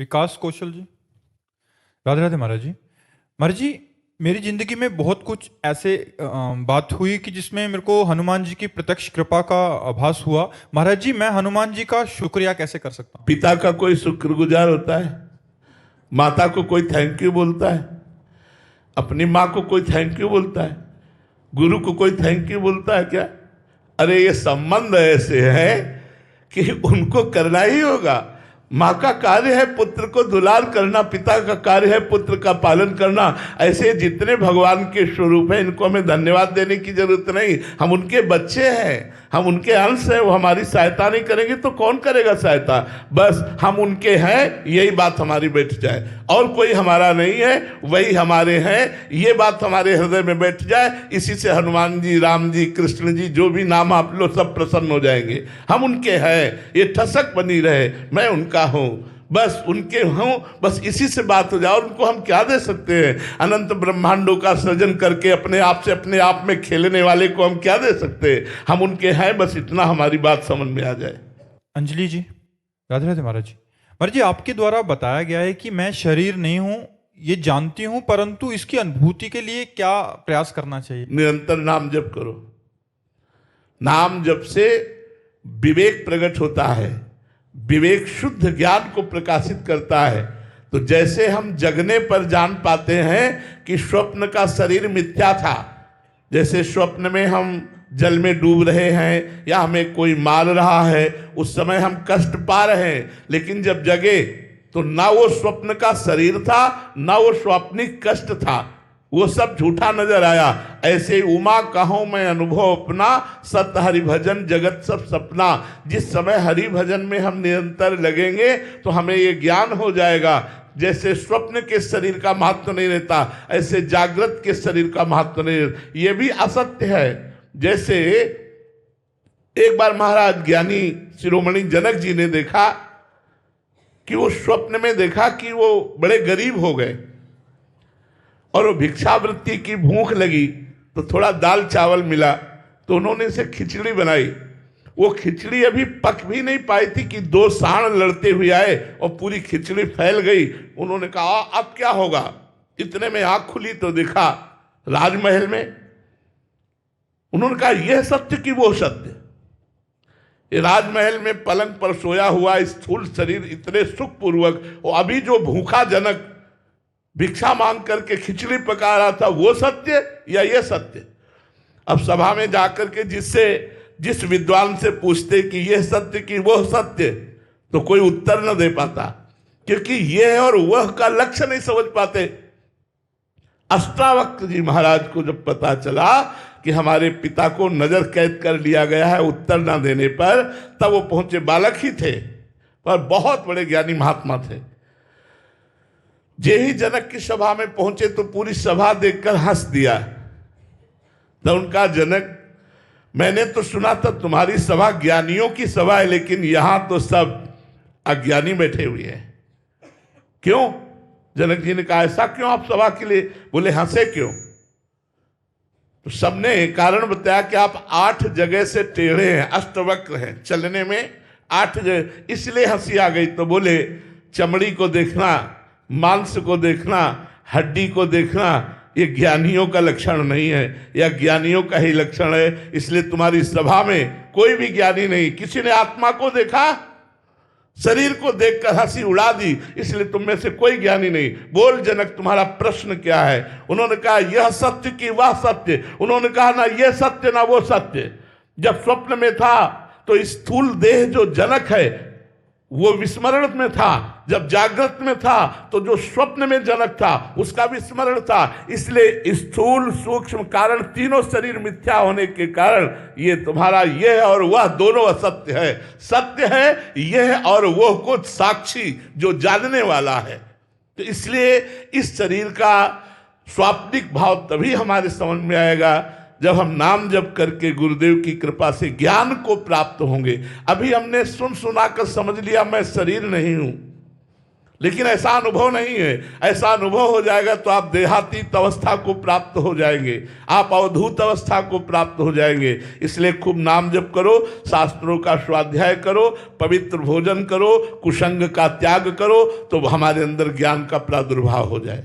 विकास कौशल जी। राधे राधे महाराज जी। महाराज जी, मेरी जिंदगी में बहुत कुछ ऐसे बात हुई कि जिसमें मेरे को हनुमान जी की प्रत्यक्ष कृपा का आभास हुआ। महाराज जी, मैं हनुमान जी का शुक्रिया कैसे कर सकता हूँ? पिता का कोई शुक्रगुजार होता है? माता को कोई थैंक यू बोलता है? अपनी माँ को कोई थैंक यू बोलता है? गुरु को कोई थैंक यू बोलता है क्या? अरे ये संबंध ऐसे हैं कि उनको करना ही होगा। माँ का कार्य है पुत्र को दुलार करना, पिता का कार्य है पुत्र का पालन करना। ऐसे जितने भगवान के स्वरूप हैं, इनको हमें धन्यवाद देने की जरूरत नहीं। हम उनके बच्चे हैं, हम उनके अंश हैं। वो हमारी सहायता नहीं करेंगे तो कौन करेगा सहायता? बस हम उनके हैं, यही बात हमारी बैठ जाए। और कोई हमारा नहीं है, वही हमारे हैं, ये बात हमारे हृदय में बैठ जाए। इसी से हनुमान जी, राम जी, कृष्ण जी, जो भी नाम आप लोग सब प्रसन्न हो जाएंगे। हम उनके हैं, ये ठसक बनी रहे, मैं उनका हूं, बस उनके हूं, बस इसी से बात हो जाए। और उनको हम क्या दे सकते हैं? अनंत ब्रह्मांडों का सृजन करके अपने आप में खेलने वाले को हम क्या दे सकते हैं? हम उनके हैं, बस इतना हमारी बात समझ में आ जाए। अंजलि जी। राधे राधे महाराज जी। महाराज जी, आपके द्वारा बताया गया है कि मैं शरीर नहीं हूं, ये जानती हूं, परंतु इसकी अनुभूति के लिए क्या प्रयास करना चाहिए? निरंतर नाम जप करो। नाम जप से विवेक प्रकट होता है, विवेक शुद्ध ज्ञान को प्रकाशित करता है। तो जैसे हम जगने पर जान पाते हैं कि स्वप्न का शरीर मिथ्या था, जैसे स्वप्न में हम जल में डूब रहे हैं या हमें कोई मार रहा है, उस समय हम कष्ट पा रहे हैं, लेकिन जब जगे तो ना वो स्वप्न का शरीर था, ना वो स्वप्निक कष्ट था, वो सब झूठा नजर आया। ऐसे उमा कहूं मैं अनुभव अपना, सत हरि भजन जगत सब सपना। जिस समय हरि भजन में हम निरंतर लगेंगे तो हमें ये ज्ञान हो जाएगा। जैसे स्वप्न के शरीर का महत्व नहीं रहता, ऐसे जागृत के शरीर का महत्व नहीं रहता। ये भी असत्य है। जैसे एक बार महाराज ज्ञानी शिरोमणि जनक जी ने देखा कि वो स्वप्न में देखा कि वो बड़े गरीब हो गए और वो भिक्षावृत्ति की भूख लगी, तो थोड़ा दाल चावल मिला, तो उन्होंने इसे खिचड़ी बनाई। वो खिचड़ी अभी पक भी नहीं पाई थी कि दो सांड लड़ते हुए आए और पूरी खिचड़ी फैल गई। उन्होंने कहा अब क्या होगा? इतने में आंख खुली तो देखा राजमहल में। उन्होंने कहा यह सत्य कि वो सत्य? ये राजमहल में पलंग पर सोया हुआ स्थूल शरीर इतने सुखपूर्वक, और अभी जो भूखा जनक भिक्षा मांग करके खिचड़ी पका रहा था, वो सत्य या ये सत्य? अब सभा में जाकर के जिस विद्वान से पूछते कि ये सत्य कि वो सत्य, तो कोई उत्तर न दे पाता, क्योंकि ये और वह का लक्ष्य नहीं समझ पाते। अष्टावक्र जी महाराज को जब पता चला कि हमारे पिता को नजर कैद कर लिया गया है उत्तर ना देने पर, तब वो पहुंचे। बालक ही थे पर बहुत बड़े ज्ञानी महात्मा थे। जे ही जनक की सभा में पहुंचे तो पूरी सभा देखकर हंस दिया। तो उनका जनक, मैंने तो सुना था तुम्हारी सभा ज्ञानियों की सभा है, लेकिन यहां तो सब अज्ञानी बैठे हुए हैं, क्यों? जनक जी ने कहा ऐसा क्यों आप सभा के लिए? बोले हंसे क्यों? तो सबने कारण बताया कि आप 8 जगह से टेढ़े हैं, अष्टवक्र हैं, चलने में 8 जगह, इसलिए हंसी आ गई। तो बोले चमड़ी को देखना, मांस को देखना, हड्डी को देखना, ये ज्ञानियों का लक्षण नहीं है, या ज्ञानियों का ही लक्षण है। इसलिए तुम्हारी सभा में कोई भी ज्ञानी नहीं। किसी ने आत्मा को देखा, शरीर को देखकर हंसी उड़ा दी, इसलिए तुम में से कोई ज्ञानी नहीं। बोल जनक, तुम्हारा प्रश्न क्या है? उन्होंने कहा यह सत्य कि वह सत्य? उन्होंने कहा ना ये सत्य ना वो सत्य। जब स्वप्न में था तो स्थूल देह जो जनक है वो विस्मरण में था, जब जागृत में था तो जो स्वप्न में जनक था उसका विस्मरण था। इसलिए स्थूल सूक्ष्म कारण तीनों शरीर मिथ्या होने के कारण ये तुम्हारा यह और वह दोनों असत्य है। सत्य है यह और वह कुछ साक्षी जो जानने वाला है। तो इसलिए इस शरीर का स्वाप्निक भाव तभी हमारे समझ में आएगा जब हम नाम जप करके गुरुदेव की कृपा से ज्ञान को प्राप्त होंगे। अभी हमने सुना कर समझ लिया मैं शरीर नहीं हूं, लेकिन ऐसा अनुभव नहीं है। ऐसा अनुभव हो जाएगा तो आप देहातीत अवस्था को प्राप्त हो जाएंगे, आप अवधूत अवस्था को प्राप्त हो जाएंगे। इसलिए खूब नाम जप करो, शास्त्रों का स्वाध्याय करो, पवित्र भोजन करो, कुसंग का त्याग करो, तो हमारे अंदर ज्ञान का प्रादुर्भाव हो जाए।